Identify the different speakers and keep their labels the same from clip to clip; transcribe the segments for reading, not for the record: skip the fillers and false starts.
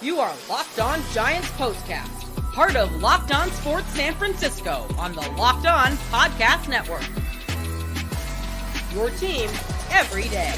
Speaker 1: You are Locked On Giants Postcast, part of Locked On Sports San Francisco on the Locked On Podcast Network. Your team every day.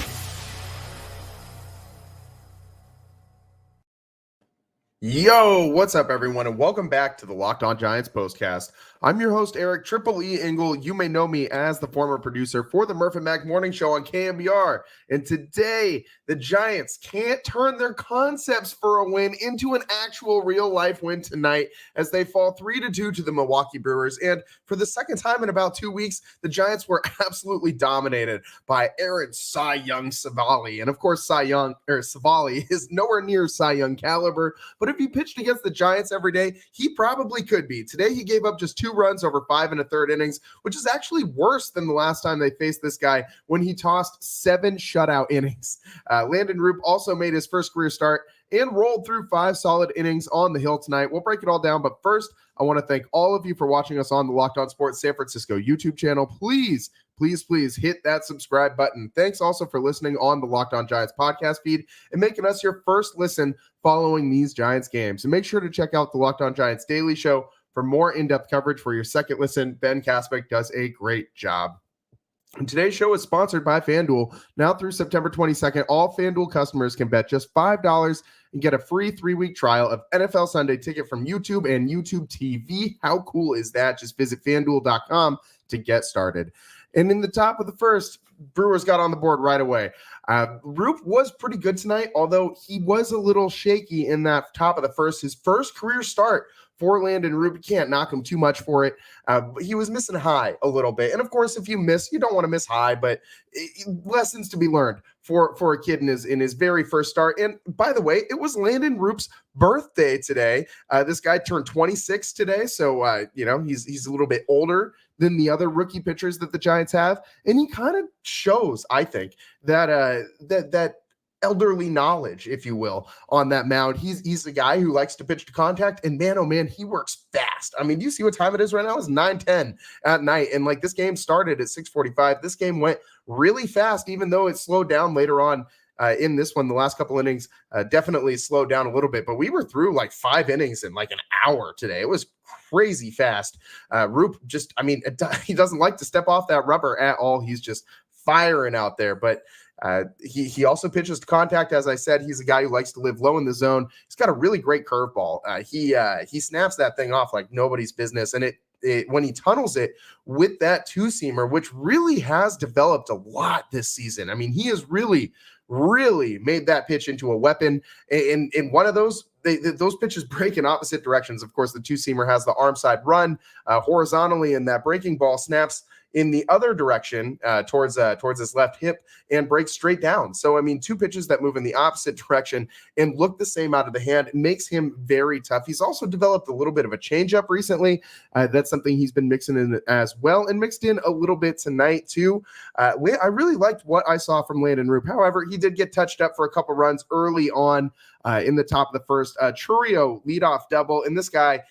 Speaker 2: Yo, what's up, everyone, and welcome back to the Locked On Giants Postcast. I'm your host, Eric Triple E Engel. You may know me as the former producer for the Murph and Mac Morning Show on KMBR. And today, the Giants can't turn their concepts for a win into an actual real-life win tonight as they fall 3-2 to the Milwaukee Brewers. And for the second time in about 2 weeks, the Giants were absolutely dominated by Aaron Cy Young Civale. And of course, Civale is nowhere near Cy Young caliber, but if he pitched against the Giants every day, he probably could be. Today, he gave up just 2 runs over 5 1/3 innings, which is actually worse than the last time they faced this guy when he tossed 7 shutout innings. Landen Roupp also made his first career start and rolled through 5 solid innings on the hill tonight. We'll break it all down, but first, I want to thank all of you for watching us on the Locked On Sports San Francisco YouTube channel. Please hit that subscribe button. Thanks also for listening on the Locked On Giants podcast feed and making us your first listen following these Giants games. And make sure to check out the Locked On Giants Daily Show for more in-depth coverage for your second listen. Ben Kaspick does a great job. And today's show is sponsored by FanDuel. Now through September 22nd, all FanDuel customers can bet just $5 and get a free 3-week trial of NFL Sunday Ticket from YouTube and YouTube TV. How cool is that? Just visit FanDuel.com to get started. And in the top of the first, Brewers got on the board right away. Roupp was pretty good tonight, although he was a little shaky in that top of the first. His first career start for Landen Roupp. You can't knock him too much for it. But he was missing high a little bit. And of course, if you miss, you don't want to miss high, but lessons to be learned for a kid in his very first start. And by the way, it was Landen Roupp's birthday today. This guy turned 26 today. So, he's a little bit older than the other rookie pitchers that the Giants have. And he kind of shows, I think, that elderly knowledge, if you will, on that mound. He's the guy who likes to pitch to contact, and man, oh man, he works fast. I mean, do you see what time it is right now? It's 9:10 at night, and like this game started at 6:45. This game went really fast, even though it slowed down later on in this one. The last couple innings definitely slowed down a little bit, but we were through like 5 innings in like an hour today. It was crazy fast. Roupp he doesn't like to step off that rubber at all. He's just firing out there, but he also pitches to contact. As I said, he's a guy who likes to live low in the zone. He's got a really great curveball. He snaps that thing off like nobody's business, and it when he tunnels it with that 2-seamer, which really has developed a lot this season. I mean, he has really made that pitch into a weapon. In one of those, those pitches break in opposite directions. Of course, the 2-seamer has the arm side run horizontally, and that breaking ball snaps in the other direction towards his left hip and breaks straight down. So, I mean, 2 pitches that move in the opposite direction and look the same out of the hand makes him very tough. He's also developed a little bit of a changeup recently. That's something he's been mixing in as well, and mixed in a little bit tonight too. I really liked what I saw from Landen Roupp. However, he did get touched up for a couple runs early on in the top of the first. Churio leadoff double, and this guy,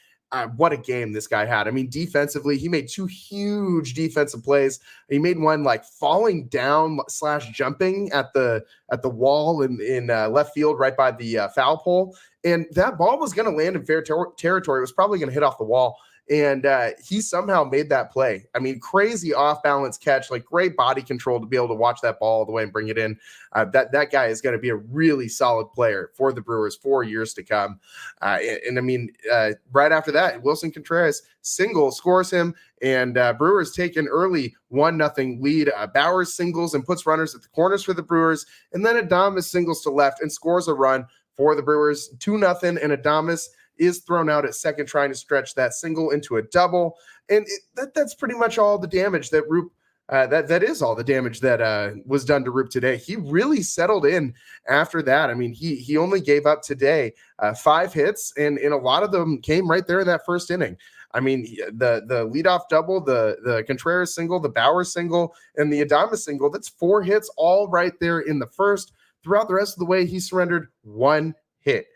Speaker 2: what a game this guy had. I mean, defensively, he made 2 huge defensive plays. He made one like falling down / jumping at the wall in left field right by the foul pole. And that ball was going to land in fair territory. It was probably going to hit off the wall. And he somehow made that play. I mean, crazy off-balance catch, like great body control to be able to watch that ball all the way and bring it in. That guy is going to be a really solid player for the Brewers for years to come. Right after that, Wilson Contreras single scores him, and Brewers take an early 1-0 lead. Bowers singles and puts runners at the corners for the Brewers, and then Adames singles to left and scores a run for the Brewers, 2-0, and Adames is thrown out at second, trying to stretch that single into a double. And that's pretty much all the damage that Roupp, that is all the damage that was done to Roupp today. He really settled in after that. I mean, he only gave up today 5 hits, and a lot of them came right there in that first inning. I mean, the leadoff double, the Contreras single, the Bowers single, and the Adames single, that's 4 hits all right there in the first. Throughout the rest of the way, he surrendered 1 hit.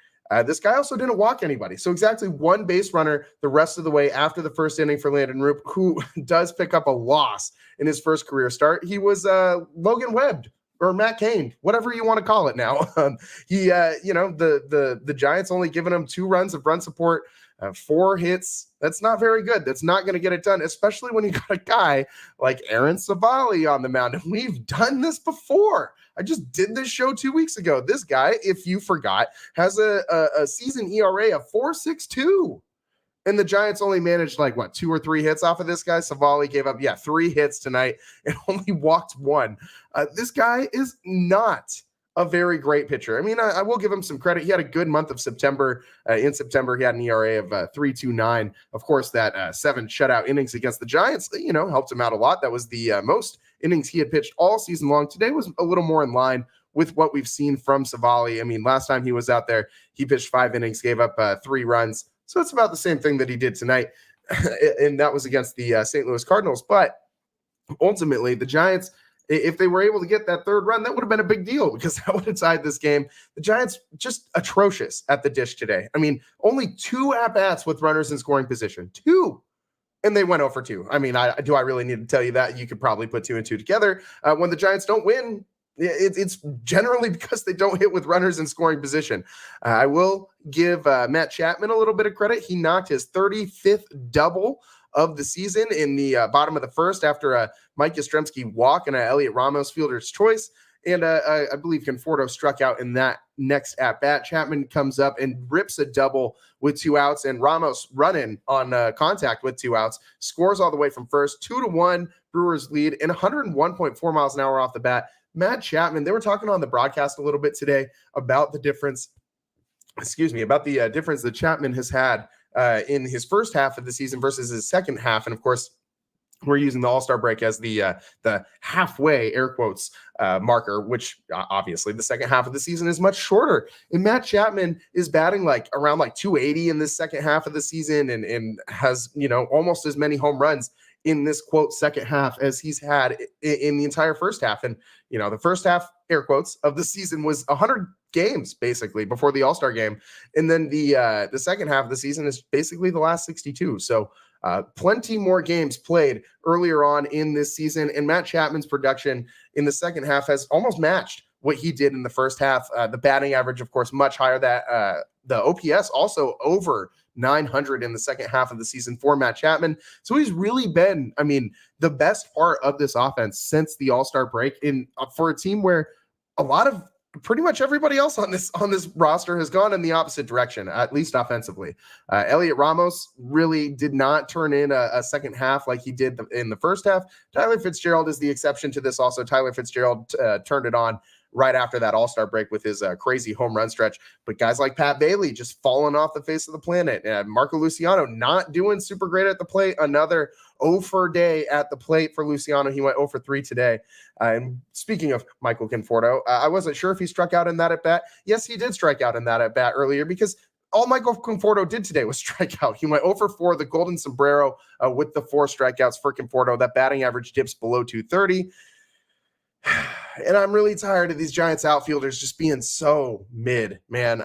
Speaker 2: This guy also didn't walk anybody. So exactly 1 base runner the rest of the way after the first inning for Landen Roupp, who does pick up a loss in his first career start. He was Logan Webb or Matt Cain, whatever you want to call it now. The Giants only giving him 2 runs of run support, 4 hits. That's not very good. That's not going to get it done, especially when you got a guy like Aaron Civale on the mound. And we've done this before. I just did this show 2 weeks ago. This guy, if you forgot, has a season ERA of 4.62. And the Giants only managed 2 or 3 hits off of this guy. Civale gave up, 3 hits tonight and only walked 1. This guy is not a very great pitcher. I mean, I will give him some credit. He had a good month of September. In September, he had an ERA of 3.29. Of course, that 7 shutout innings against the Giants, helped him out a lot. That was the most innings he had pitched all season long. Today was a little more in line with what we've seen from Civale. I mean, last time he was out there, he pitched 5 innings, gave up 3 runs. So it's about the same thing that he did tonight, and that was against the St. Louis Cardinals. But ultimately, the Giants, if they were able to get that 3rd run, that would have been a big deal because that would have tied this game. The Giants just atrocious at the dish today. I mean, only 2 at-bats with runners in scoring position. 2. And they went 0 for 2. I mean, do I really need to tell you that? You could probably put 2 and 2 together. When the Giants don't win, it's generally because they don't hit with runners in scoring position. I will give Matt Chapman a little bit of credit. He knocked his 35th double of the season in the bottom of the 1st after a Mike Yastrzemski walk and a Elliot Ramos fielder's choice. And I believe Conforto struck out in that next at-bat. Chapman comes up and rips a double with 2 outs, and Ramos running on contact with 2 outs, scores all the way from first, 2-1, Brewers lead, and 101.4 miles an hour off the bat. Matt Chapman, they were talking on the broadcast a little bit today about the difference, difference that Chapman has had in his first half of the season versus his second half. And of course, we're using the All-Star break as the halfway air quotes marker, which obviously the second half of the season is much shorter. And Matt Chapman is batting around 280 in this second half of the season and has, almost as many home runs in this quote second half as he's had in the entire first half. And, the first half air quotes of the season was 100 games basically before the All-Star game. And then the second half of the season is basically the last 62. So plenty more games played earlier on in this season. And Matt Chapman's production in the second half has almost matched what he did in the first half. The batting average, of course, much higher. That the OPS also over 900 in the second half of the season for Matt Chapman. So he's really been, the best part of this offense since the All-Star break for a team where a lot of pretty much everybody else on this roster has gone in the opposite direction, at least offensively. Elliot Ramos really did not turn in a second half like he did in the first half. Tyler Fitzgerald is the exception to this also. Tyler Fitzgerald turned it on right after that All-Star break with his crazy home run stretch. But guys like Pat Bailey just falling off the face of the planet. Marco Luciano not doing super great at the plate. Another 0 for day at the plate for Luciano. He went 0 for 3 today. And speaking of Michael Conforto, I wasn't sure if he struck out in that at-bat. Yes, he did strike out in that at-bat earlier because all Michael Conforto did today was strike out. He went 0 for 4, the golden sombrero with the 4 strikeouts for Conforto. That batting average dips below 230. And I'm really tired of these Giants outfielders just being so mid, man.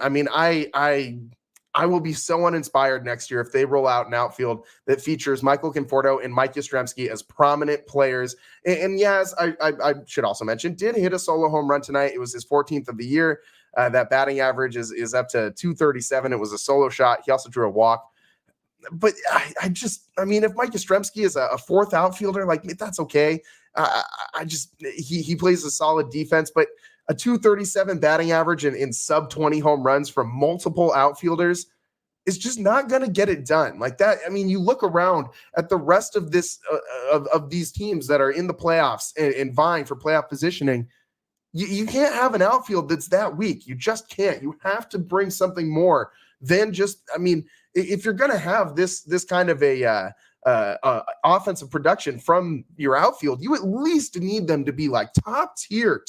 Speaker 2: I will be so uninspired next year if they roll out an outfield that features Michael Conforto and Mike Yastrzemski as prominent players. And yes, I should also mention, did hit a solo home run tonight. It was his 14th of the year. That batting average is up to 237. It was a solo shot. He also drew a walk. But if Mike Yastrzemski is a 4th outfielder, that's okay. He plays a solid defense, but a 237 batting average and sub 20 home runs from multiple outfielders is just not going to get it done like that. You look around at the rest of this of these teams that are in the playoffs and vying for playoff positioning. You can't have an outfield that's that weak. You just can't. You have to bring something more than just, if you're going to have this kind of a offensive production from your outfield, you at least need them to be top tier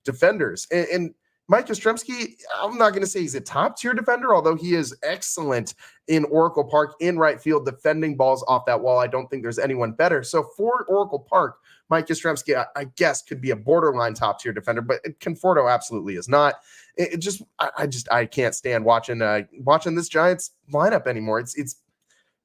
Speaker 2: defenders. And Mike Yastrzemski, I'm not going to say he's a top tier defender, although he is excellent in Oracle Park in right field, defending balls off that wall. I don't think there's anyone better. So for Oracle Park, Mike Yastrzemski, I guess, could be a borderline top tier defender, but Conforto absolutely is not. I can't stand watching this Giants lineup anymore.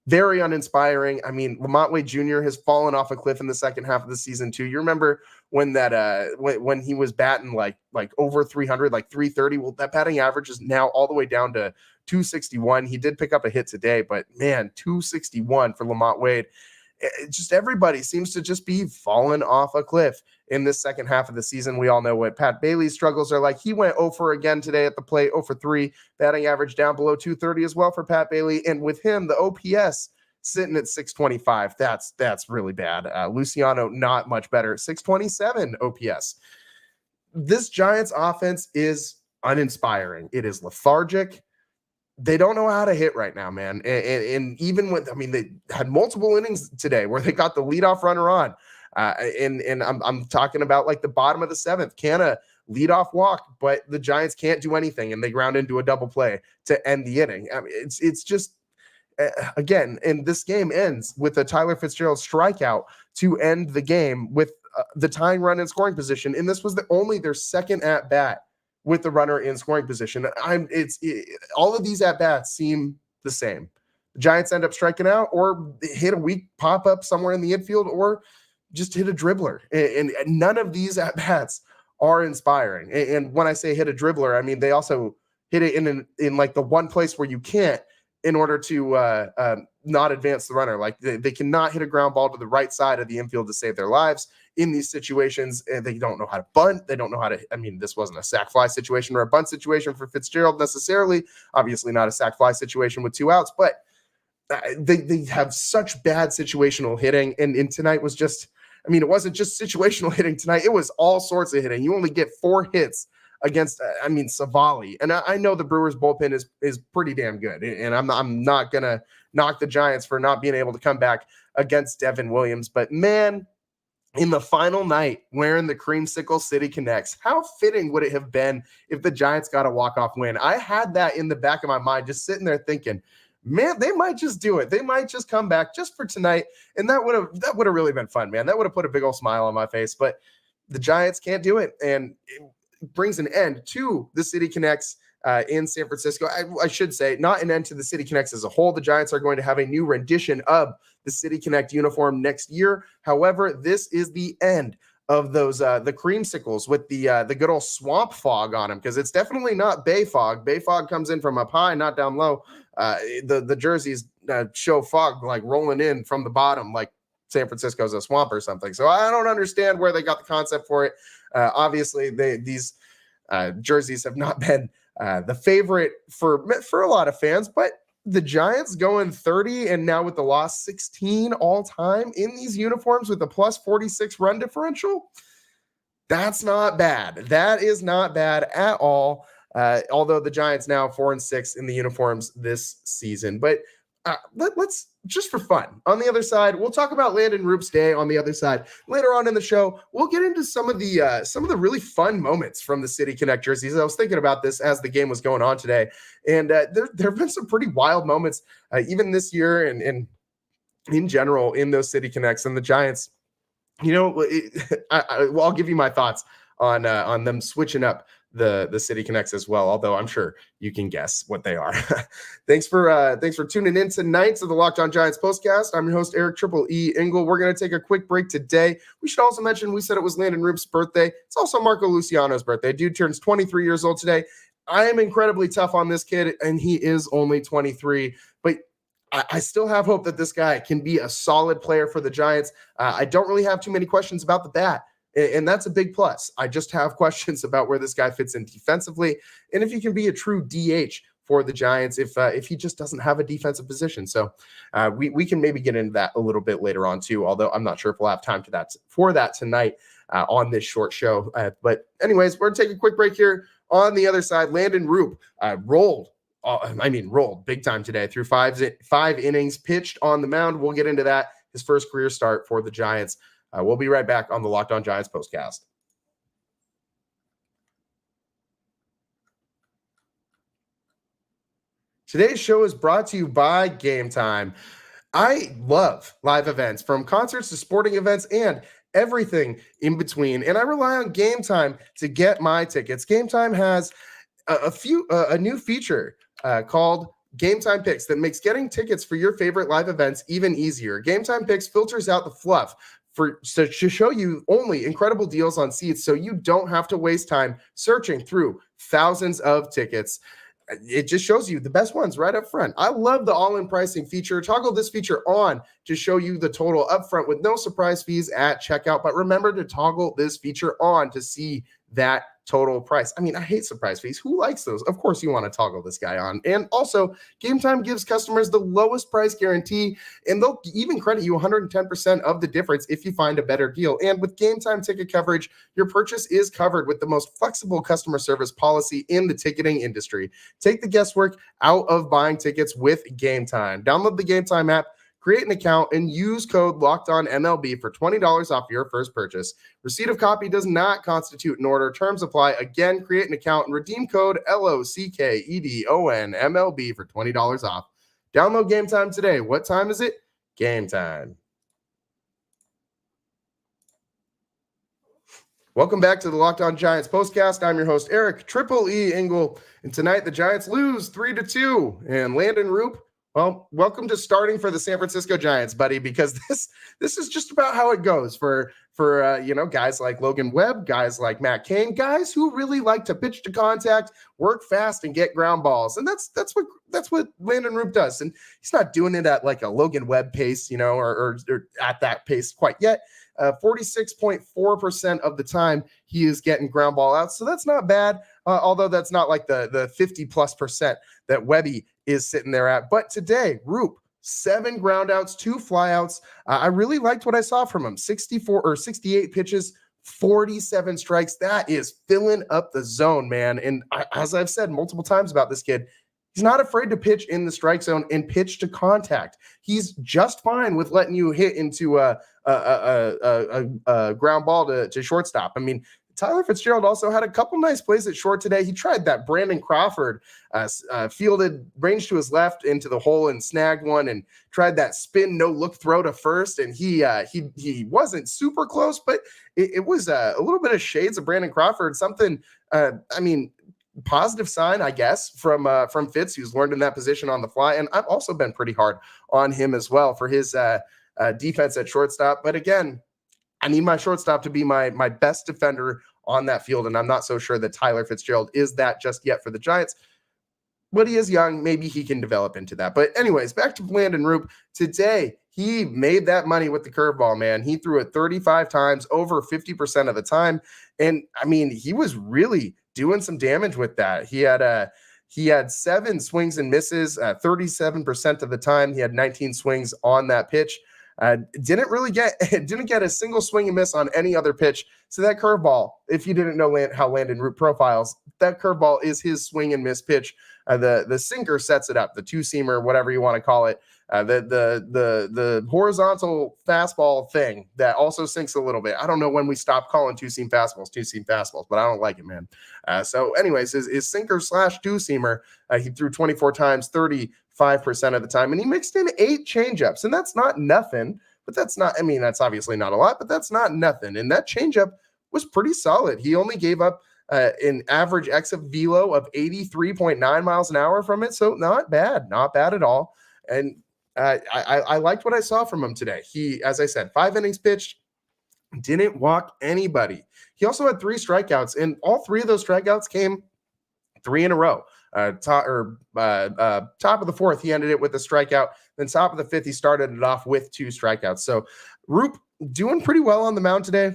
Speaker 2: very uninspiring. I mean, Lamont Wade Jr. has fallen off a cliff in the second half of the season too. You remember when that when he was batting like over 300, like 330? Well, that batting average is now all the way down to 261. He did pick up a hit today, but man, 261 for Lamont Wade. Just everybody seems to just be falling off a cliff in this second half of the season. We all know what Pat Bailey's struggles are like. He went 0 for again today at the plate, 0 for 3, batting average down below 230 as well for Pat Bailey. And with him, the OPS sitting at 625. That's really bad. Luciano, not much better, 627 OPS. This Giants offense is uninspiring. It is lethargic. They don't know how to hit right now, man. And even with, I mean, they had multiple innings today where they got the leadoff runner on. And I'm talking about like the bottom of the seventh, Canna leadoff walk, but the Giants can't do anything, and they ground into a double play to end the inning. I mean, it's just, again, and this game ends with a Tyler Fitzgerald strikeout to end the game with the tying run in scoring position. And this was only their second at bat with the runner in scoring position. All of these at-bats seem the same. The Giants end up striking out or hit a weak pop-up somewhere in the infield or just hit a dribbler. And none of these at-bats are inspiring. And when I say hit a dribbler, I mean they also hit it in like the one place where you can't in order to not advance the runner. Like they cannot hit a ground ball to the right side of the infield to save their lives. In these situations, they don't know how to bunt. They don't know how to, I mean, this wasn't a sac fly situation or a bunt situation for Fitzgerald necessarily. Obviously not a sac fly situation with 2 outs, but they have such bad situational hitting. And tonight was just, I mean, it wasn't just situational hitting tonight. It was all sorts of hitting. You only get 4 hits against, Civale. And I know the Brewers bullpen is pretty damn good. And I'm not going to knock the Giants for not being able to come back against Devin Williams. But man, in the final night, wearing the Creamsicle City Connects, how fitting would it have been if the Giants got a walk-off win? I had that in the back of my mind, just sitting there thinking, man, they might just do it. They might just come back just for tonight. And that would have really been fun, man. That would have put a big old smile on my face. But the Giants can't do it. And it brings an end to the City Connects in San Francisco. I should say, not an end to the City Connects as a whole. The Giants are going to have a new rendition of the City Connect uniform next year. However, this is the end of those the creamsicles with the good old swamp fog on them, because it's definitely not bay fog. Bay fog comes in from up high, not down low. The jerseys show fog like rolling in from the bottom, like San Francisco's a swamp or something. So I don't understand where they got the concept for it. Obviously, these jerseys have not been the favorite for a lot of fans, but the Giants going 30 and now with the loss 16 all time in these uniforms with a plus 46 run differential. That's not bad. That is not bad at all. Although the Giants now 4-6 in the uniforms this season, but let's just for fun. On the other side, we'll talk about Landen Roupp's day. On the other side, later on in the show, we'll get into some of the really fun moments from the City Connect jerseys. I was thinking about this as the game was going on today, and there have been some pretty wild moments, even this year and in general in those City Connects and the Giants. You know, I'll give you my thoughts on them switching up the City Connects as well, although I'm sure you can guess what they are. Thanks for tuning in tonight to the Locked On Giants postcast. I'm your host, Eric Triple E Engel. We're going to take a quick break today. We should also mention, we said it was Landen Roupp's birthday. It's also Marco Luciano's birthday. Dude turns 23 years old today. I am incredibly tough on this kid, and he is only 23, but I still have hope that this guy can be a solid player for the Giants. I don't really have too many questions about the bat, and that's a big plus. I just have questions about where this guy fits in defensively, and if he can be a true DH for the Giants, if he just doesn't have a defensive position. So we can maybe get into that a little bit later on too, although I'm not sure if we'll have time for that tonight on this short show. But anyways, we're going to take a quick break here. On the other side, Landen Roupp rolled big time today through five innings, pitched on the mound. We'll get into that. His first career start for the Giants. We'll be right back on the Locked On Giants postcast. Today's show is brought to you by Game Time. I love live events, from concerts to sporting events and everything in between, and I rely on Game Time to get my tickets. Game Time has a new feature called Game Time Picks that makes getting tickets for your favorite live events even easier. Game Time Picks filters out the fluff to show you only incredible deals on seats so you don't have to waste time searching through thousands of tickets. It just shows you the best ones right up front. I love the all-in pricing feature. Toggle this feature on to show you the total up front with no surprise fees at checkout. But remember to toggle this feature on to see that total price. I mean, I hate surprise fees. Who likes those? Of course you want to toggle this guy on. And also, Game Time gives customers the lowest price guarantee, and they'll even credit you 110% of the difference if you find a better deal. And with Game Time ticket coverage, your purchase is covered with the most flexible customer service policy in the ticketing industry. Take the guesswork out of buying tickets with Game Time. Download the Game Time app, create an account, and use code LOCKEDONMLB for $20 off your first purchase. Receipt of copy does not constitute an order. Terms apply. Again, create an account and redeem code LOCKEDONMLB for $20 off. Download Game Time today. What time is it? Game time. Welcome back to the Locked On Giants postcast. I'm your host, Eric Triple E Engel. And tonight the Giants lose 3-2. And Landen Roupp, well, welcome to starting for the San Francisco Giants, buddy, because this is just about how it goes for guys like Logan Webb, guys like Matt Cain, guys who really like to pitch to contact, work fast, and get ground balls. And that's what Landen Roupp does. And he's not doing it at like a Logan Webb pace, or at that pace quite yet. 46.4% of the time he is getting ground ball outs. So that's not bad, although that's not like the 50+% that Webby is sitting there at. But today, Roupp, 7 ground outs, 2 flyouts. I really liked what I saw from him. 68 pitches, 47 strikes. That is filling up the zone, man. And as I've said multiple times about this kid, he's not afraid to pitch in the strike zone and pitch to contact. He's just fine with letting you hit into a ground ball to shortstop. I mean, Tyler Fitzgerald also had a couple nice plays at short today. He tried that Brandon Crawford fielded, ranged to his left into the hole and snagged one, and tried that spin no look throw to first. And he wasn't super close, but it was a little bit of shades of Brandon Crawford. Something, positive sign, I guess, from Fitz, who's learned in that position on the fly. And I've also been pretty hard on him as well for his defense at shortstop. But again, I need my shortstop to be my best defender on that field, and I'm not so sure that Tyler Fitzgerald is that just yet for the Giants. But he is young. Maybe he can develop into that. But anyways, back to Landen Roupp. Today, he made that money with the curveball, man. He threw it 35 times, over 50% of the time. And, I mean, he was really doing some damage with that. He had 7 swings and misses, 37% of the time. He had 19 swings on that pitch. Didn't get a single swing and miss on any other pitch. So that curveball, if you didn't know how Landen Roupp profiles, that curveball is his swing and miss pitch. The sinker sets it up, the two-seamer, whatever you want to call it. The horizontal fastball thing that also sinks a little bit. I don't know when we stopped calling two-seam fastballs, but I don't like it, man. So anyways, his sinker / two-seamer, he threw 24 times, 35% of the time, and he mixed in 8 changeups, and that's not nothing. But that's obviously not a lot, but that's not nothing. And that changeup was pretty solid. He only gave up an average exit velo of 83.9 miles an hour from it. So not bad at all. And I liked what I saw from him today. He, as I said, 5 innings pitched, didn't walk anybody. He also had 3 strikeouts, and all 3 of those strikeouts came 3 in a row. Top of the 4th, he ended it with a strikeout. Then top of the 5th, he started it off with 2 strikeouts. So Roupp doing pretty well on the mound today.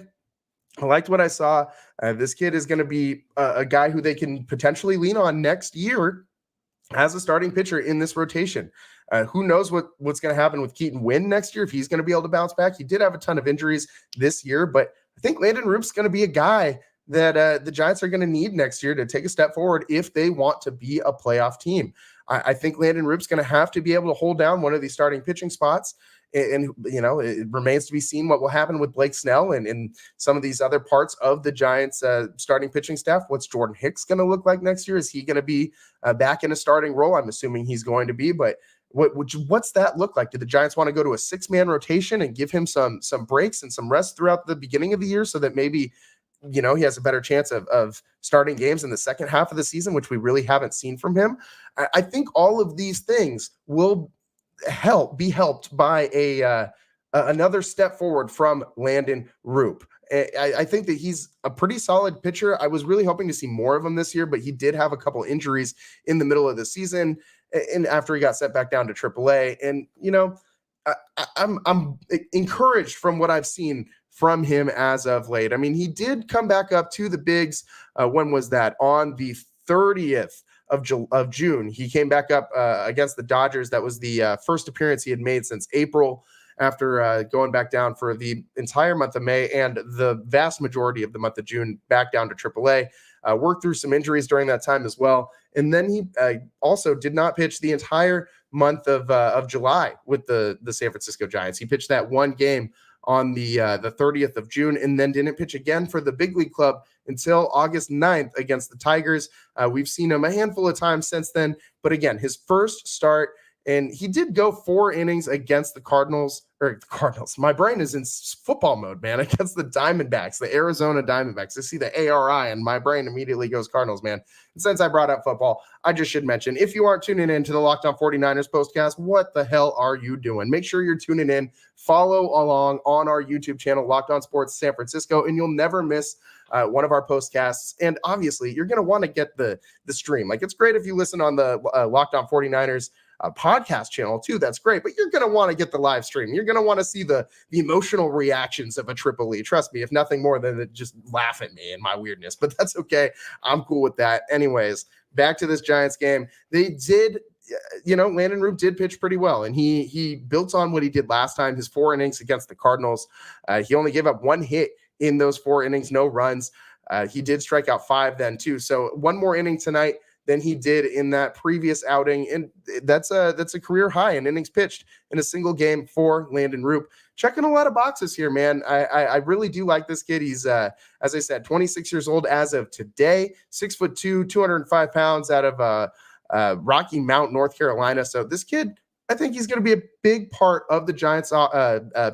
Speaker 2: I liked what I saw. This kid is going to be a guy who they can potentially lean on next year as a starting pitcher in this rotation. Who knows what's going to happen with Keaton Winn next year, if he's going to be able to bounce back. He did have a ton of injuries this year, but I think Landen Roupp's going to be a guy that the Giants are going to need next year to take a step forward if they want to be a playoff team. I think Landen Roupp's going to have to be able to hold down one of these starting pitching spots. And it remains to be seen what will happen with Blake Snell and some of these other parts of the Giants starting pitching staff. What's Jordan Hicks going to look like next year? Is he going to be back in a starting role? I'm assuming he's going to be, but what's that look like? Do the Giants want to go to a 6-man rotation and give him some breaks and some rest throughout the beginning of the year so that maybe he has a better chance of starting games in the second half of the season, which we really haven't seen from him. I think all of these things will be helped by another step forward from Landen Roupp. I think that he's a pretty solid pitcher. I was really hoping to see more of him this year, but he did have a couple injuries in the middle of the season and after he got sent back down to AAA. And, I'm encouraged from what I've seen from him as of late. I mean, he did come back up to the bigs. When was that? On the 30th of June. He came back up against the Dodgers. That was the first appearance he had made since April, after going back down for the entire month of May and the vast majority of the month of June back down to AAA. Worked through some injuries during that time as well. And then he also did not pitch the entire month of July with the San Francisco Giants. He pitched that one game on the 30th of June and then didn't pitch again for the big league club until August 9th against the Tigers. We've seen him a handful of times since then. But again, his first start, and he did go 4 innings against the Cardinals. My brain is in football mode, man, against the Diamondbacks, the Arizona Diamondbacks. I see the ARI and my brain immediately goes Cardinals, man. And since I brought up football, I just should mention, if you aren't tuning in to the Locked On 49ers postcast, what the hell are you doing? Make sure you're tuning in. Follow along on our YouTube channel, Locked On Sports San Francisco, and you'll never miss one of our postcasts. And obviously, you're going to want to get the stream. Like, it's great if you listen on the Locked On 49ers podcast channel too. That's great, but you're going to want to get the live stream. You're going to want to see the emotional reactions of a Triple E. Trust me, if nothing more than to just laugh at me and my weirdness, but that's okay. I'm cool with that. Anyways, back to this Giants game. They did, Landen Roupp did pitch pretty well, and he built on what he did last time, his 4 innings against the Cardinals. He only gave up 1 hit in those 4 innings, no runs. He did strike out 5 then too. So 1 more inning tonight than he did in that previous outing. And that's a career high in innings pitched in a single game for Landen Roupp. Checking a lot of boxes here, man. I really do like this kid. He's, as I said, 26 years old as of today, 6'2", 205 pounds, out of Rocky Mount, North Carolina. So this kid, I think he's going to be a big part of the Giants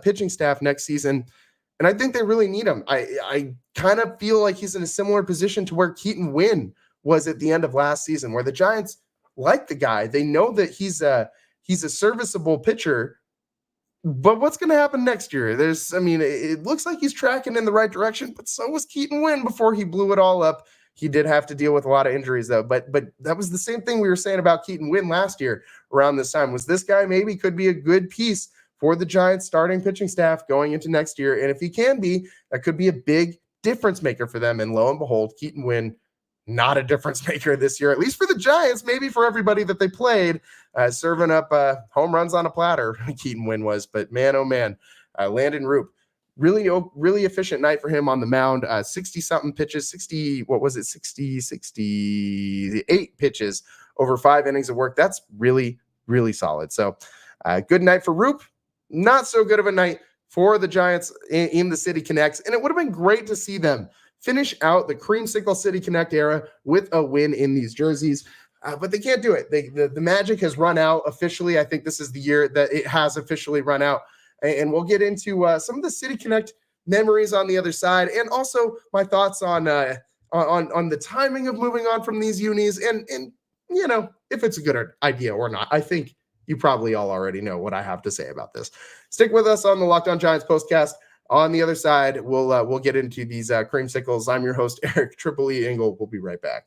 Speaker 2: pitching staff next season. And I think they really need him. I kind of feel like he's in a similar position to where Keaton Winn was at the end of last season, where the Giants like the guy. They know that he's a serviceable pitcher, but what's going to happen next year? It looks like he's tracking in the right direction, but so was Keaton Winn before he blew it all up. He did have to deal with a lot of injuries though, but that was the same thing we were saying about Keaton Winn last year around this time. Was this guy maybe could be a good piece for the Giants starting pitching staff going into next year? And if he can be, that could be a big difference maker for them. And lo and behold, Keaton Winn, not a difference maker this year, at least for the Giants, maybe for everybody that they played, serving up home runs on a platter. Keaton Winn was, but man, oh man, Landen Roupp, really efficient night for him on the mound. 60-something pitches, 68 pitches over 5 innings of work. That's really, really solid. So good night for Roupp. Not so good of a night for the Giants in the City Connects. And it would have been great to see them finish out the Creamsicle City Connect era with a win in these jerseys. But they can't do it. The magic has run out officially. I think this is the year that it has officially run out. And we'll get into some of the City Connect memories on the other side, and also my thoughts on the timing of moving on from these unis, and if it's a good idea or not. I think you probably all already know what I have to say about this. Stick with us on the Locked On Giants postcast. On the other side, we'll get into these creamsicles. I'm your host, Eric Triple E Engel. We'll be right back.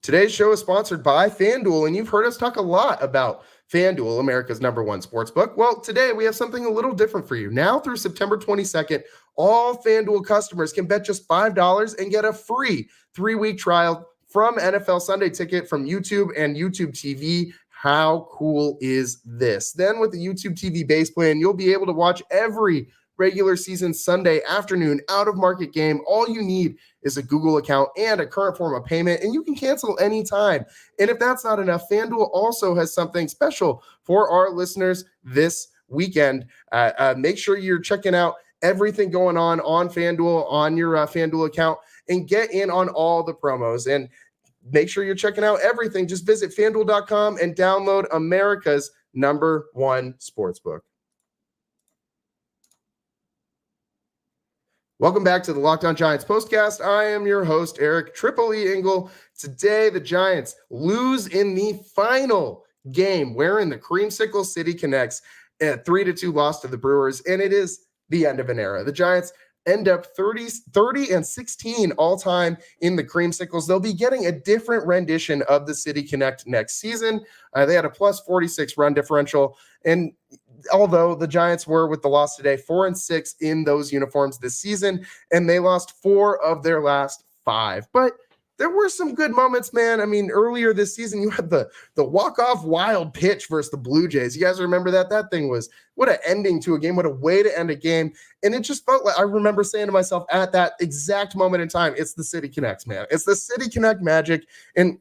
Speaker 2: Today's show is sponsored by FanDuel, and you've heard us talk a lot about FanDuel, America's #1 sportsbook. Well, today we have something a little different for you. Now through September 22nd, all FanDuel customers can bet just $5 and get a free 3-week trial from NFL Sunday Ticket from YouTube and YouTube TV. How cool is this? Then with the YouTube TV base plan, you'll be able to watch every regular season Sunday afternoon out-of-market game. All you need is a Google account and a current form of payment, and you can cancel anytime. And if that's not enough, FanDuel also has something special for our listeners this weekend. Make sure you're checking out everything going on FanDuel, on your FanDuel account, and get in on all the promos. And make sure you're checking out everything. Just visit FanDuel.com and download America's #1 sportsbook. Welcome back to the Locked On Giants postcast. I am your host, Eric Ingle. Today, the Giants lose in the final game, wherein the Creamsicle City Connects a 3-2 loss to the Brewers, and it is the end of an era. The Giants end up 30-16 all-time in the Creamsicles. They'll be getting a different rendition of the City Connect next season. They had a plus 46 run differential, and although the Giants were, with the loss today, 4-6 in those uniforms this season, and they lost 4 of their last 5. But there were some good moments, man. I mean, earlier this season, you had the walk-off wild pitch versus the Blue Jays. You guys remember that? That thing was, what an ending to a game, what a way to end a game. And it just felt like, I remember saying to myself at that exact moment in time, it's the City Connects, man. It's the City Connect magic. And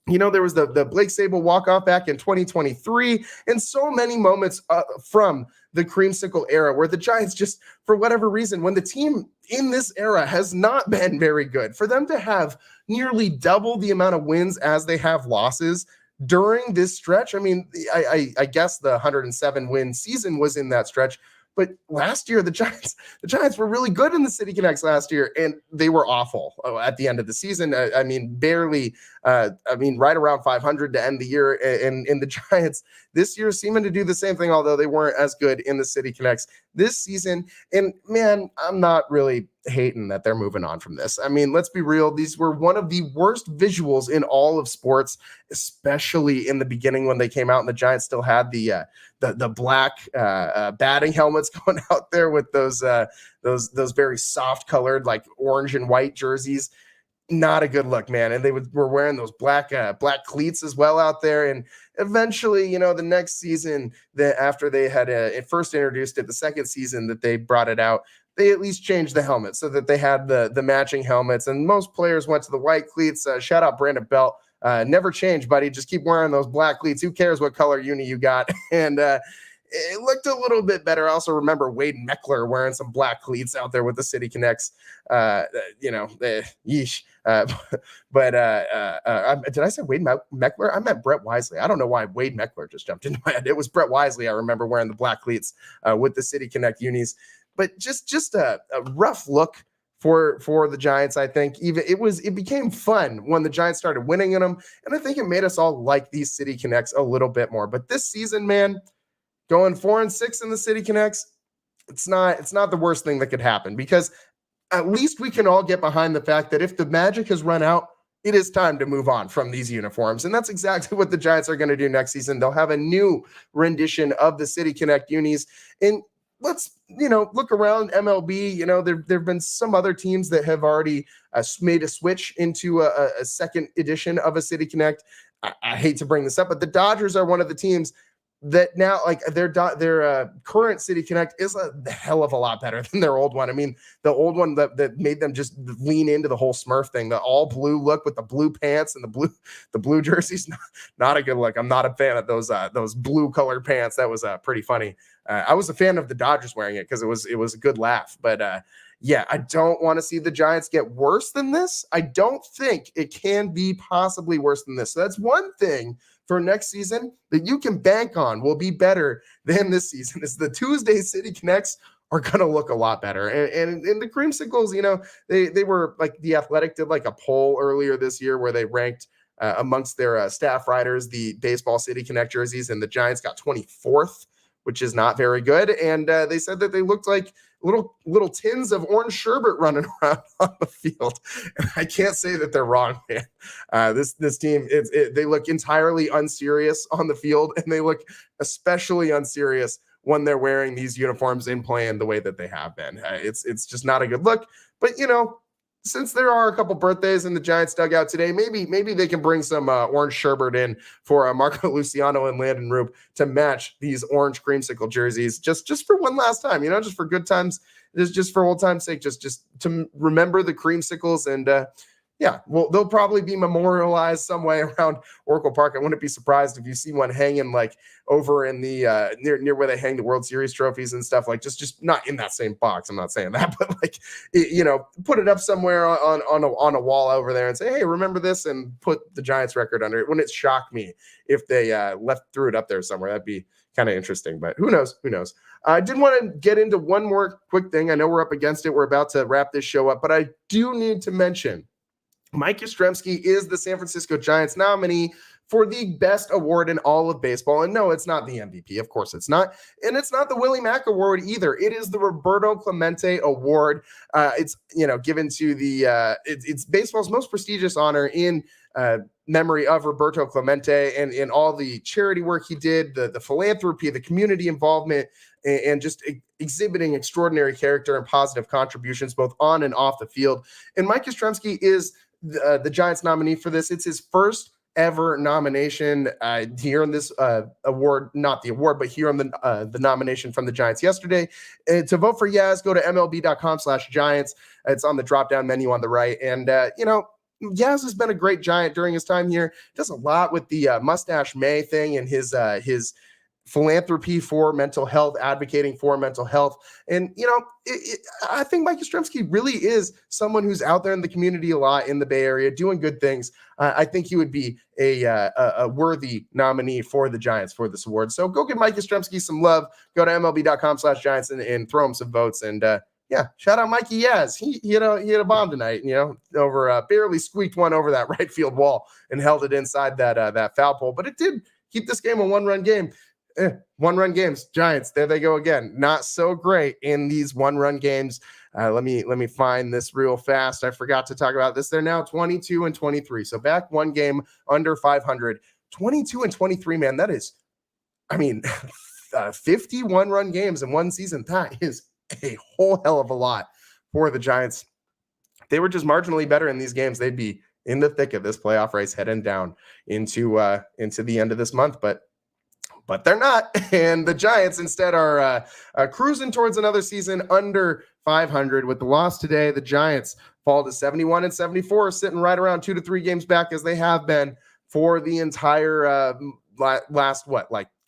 Speaker 2: you know, there was the Blake Sable walk-off back in 2023, and so many moments from the Creamsicle era where the Giants just, for whatever reason, when the team in this era has not been very good, for them to have nearly double the amount of wins as they have losses during this stretch. I mean, I guess the 107-win season was in that stretch. But last year, the Giants were really good in the City Connects last year, and they were awful at the end of the season. I mean, barely, right around 500 to end the year. And the Giants this year seeming to do the same thing, although they weren't as good in the City Connects this season. And man, I'm not really hating that they're moving on from this. I mean, let's be real. These were one of the worst visuals in all of sports, especially in the beginning when they came out and the Giants still had the black batting helmets going out there with those very soft colored, like orange and white jerseys. Not a good look, man. And they were wearing those black cleats as well out there. And eventually, you know, the next season, that after they had first introduced it, the second season that they brought it out, they at least changed the helmet so that they had the matching helmets. And most players went to the white cleats. Shout out Brandon Belt. Never change, buddy. Just keep wearing those black cleats. Who cares what color uni you got? And it looked a little bit better. I also remember Wade Meckler wearing some black cleats out there with the City Connects. Yeesh. But did I say Wade Meckler? I meant Brett Wisely. I don't know why Wade Meckler just jumped into my head. It was Brett Wisely. I remember wearing the black cleats with the City Connect unis. But just a rough look for the Giants. I think even it became fun when the Giants started winning in them, and I think it made us all like these City Connects a little bit more. But this season, man, going 4-6 in the City Connects, it's not the worst thing that could happen, because at least we can all get behind the fact that if the magic has run out, it is time to move on from these uniforms. And that's exactly what the Giants are going to do next season. They'll have a new rendition of the City Connect unis. And let's, look around MLB. There have been some other teams that have already made a switch into a second edition of a City Connect. I hate to bring this up, but the Dodgers are one of the teams that now, like, their current City Connect is a hell of a lot better than their old one. I mean, the old one that made them just lean into the whole Smurf thing, the all blue look with the blue pants and the blue jerseys, not a good look. I'm not a fan of those blue colored pants. That was pretty funny. I was a fan of the Dodgers wearing it because it was a good laugh. But yeah, I don't want to see the Giants get worse than this. I don't think it can be possibly worse than this. So that's one thing for next season that you can bank on will be better than this season, is the Tuesday City Connects are going to look a lot better. And the Creamsicles, they were like, The Athletic did like a poll earlier this year where they ranked amongst their staff writers the baseball City Connect jerseys, and the Giants got 24th, which is not very good. And they said that they looked like little tins of orange sherbet running around on the field. And I can't say that they're wrong, man. This team, they look entirely unserious on the field, and they look especially unserious when they're wearing these uniforms in play in the way that they have been. It's just not a good look. But since there are a couple birthdays in the Giants dugout today, maybe they can bring some orange sherbet in for Marco Luciano and Landen Roupp to match these orange Creamsicle jerseys, just for one last time, just for good times, just for old time's sake, just to remember the Creamsicles. And yeah, well, they'll probably be memorialized some way around Oracle Park. I wouldn't be surprised if you see one hanging like over in the near where they hang the World Series trophies and stuff, like just not in that same box. I'm not saying that, but like, put it up somewhere on a wall over there and say, hey, remember this, and put the Giants record under it. Wouldn't it shock me if they threw it up there somewhere? That'd be kind of interesting, but who knows? I did want to get into one more quick thing. I know we're up against it. We're about to wrap this show up, but I do need to mention Mike Yastrzemski is the San Francisco Giants nominee for the best award in all of baseball. And no, it's not the MVP. Of course it's not. And it's not the Willie Mack Award either. It is the Roberto Clemente Award. It's, given to the, it's baseball's most prestigious honor in memory of Roberto Clemente and in all the charity work he did, the philanthropy, the community involvement, and just exhibiting extraordinary character and positive contributions both on and off the field. And Mike Yastrzemski is the Giants nominee for this. It's his first ever nomination here on this award, not the award, but here on the nomination from the Giants yesterday. To vote for Yaz, go to MLB.com/Giants. It's on the drop-down menu on the right. And, Yaz has been a great Giant during his time here. Does a lot with the Mustache May thing and his philanthropy for mental health, advocating for mental health. And, I think Mike Yastrzemski really is someone who's out there in the community a lot in the Bay Area doing good things. I think he would be a worthy nominee for the Giants for this award. So go give Mike Yastrzemski some love. Go to MLB.com/Giants and throw him some votes. And, shout out Mikey Yaz. He hit a bomb tonight, over barely squeaked one over that right field wall and held it inside that foul pole. But it did keep this game a one-run game. One-run games, Giants, there they go again. Not so great in these one-run games. Let me find this real fast. I forgot to talk about this. They're now 22-23. So back one game under 500. 22-23, man. That is, 51-run games in one season. That is a whole hell of a lot for the Giants. If they were just marginally better in these games, they'd be in the thick of this playoff race heading down into the end of this month. But they're not, and the Giants instead are cruising towards another season under 500. With the loss today, the Giants fall to 71-74, sitting right around 2 to 3 games back as they have been for the entire last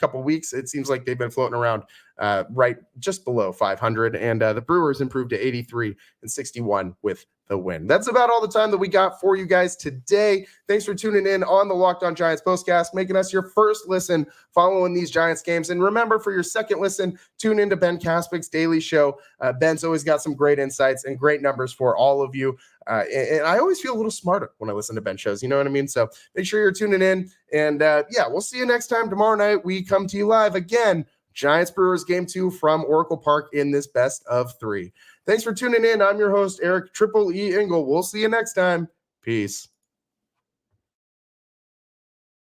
Speaker 2: couple weeks. It seems like they've been floating around right just below 500, and the Brewers improved to 83-61 with the win. That's about all the time that we got for you guys today. Thanks for tuning in on the Locked On Giants postcast, making us your first listen following these Giants games. And remember, for your second listen, tune into Ben Kaspik's daily show. Ben's always got some great insights and great numbers for all of you. And I always feel a little smarter when I listen to Ben shows. You know what I mean? So make sure you're tuning in. And we'll see you next time. Tomorrow night, we come to you live again. Giants Brewers Game 2 from Oracle Park in this best of 3. Thanks for tuning in. I'm your host, Eric Triple E Engel. We'll see you next time. Peace.